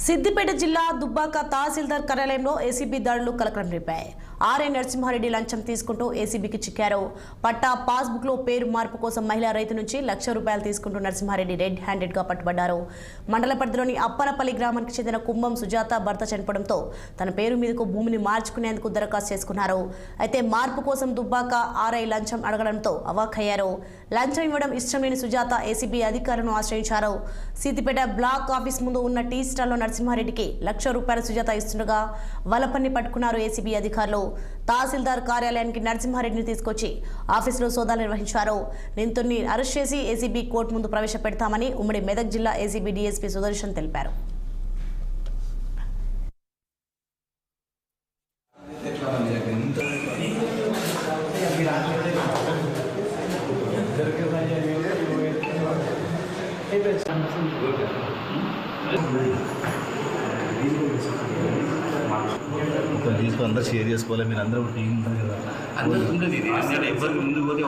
సిద్దిపేట జిల్లా దుబ్బాక తహసీల్దార్ కార్యాలయంలో ఏసీబీ దాడులు కలకలం రేపాయి. ఆర్ఐ నరసింహారెడ్డి లంచం తీసుకుంటూ ఏసీబీకి చిక్కారు. పట్టా పాస్బుక్ లో పేరు మార్పు కోసం మహిళా రైతు నుంచి ₹1,00,000 తీసుకుంటూ నరసింహారెడ్డి రెడ్ హ్యాండెడ్ గా పట్టుబడ్డారు. మండల పరిధిలోని అప్పనపల్లి గ్రామానికి చెందిన కుంభం సుజాత భర్త చనిపోవడంతో తన పేరు మీదకు భూమిని మార్చుకునేందుకు దరఖాస్తు చేసుకున్నారు. అయితే మార్పు కోసం దుబ్బాక ఆర్ఐ లంచం అడగడంతో అవాక్కయ్యారు. లంచం ఇవ్వడం ఇష్టం లేని సుజాత ఏసీబీ అధికారులను ఆశ్రయించారు. సిద్దిపేట బ్లాక్ ఆఫీస్ ముందు ఉన్న టీ స్టాల్లో నరసింహారెడ్డికి ₹1,00,000 సుజాత ఇస్తుండగా వలపన్ని పట్టుకున్నారు ఏసీబీ అధికారులు. తహసీల్దార్ కార్యాలయానికి నరసింహారెడ్డిని తీసుకొచ్చి ఆఫీసులో సోదాలు నిర్వహించారు. నిందితుడిని అరెస్ట్ చేసి ఏసీబీ కోర్టు ముందు ప్రవేశపెడతామని ఉమ్మడి మెదక్ జిల్లా ఏసీబీ డీఎస్పీ సుదర్శన్ తెలిపారు. తీసుకు అందరూ షేర్ చేసుకోవాలి. మీరు అందరూ టీం ఉంటుంది కదా, అందరూ ఉంటుంది. ఎవరు ముందు పోతే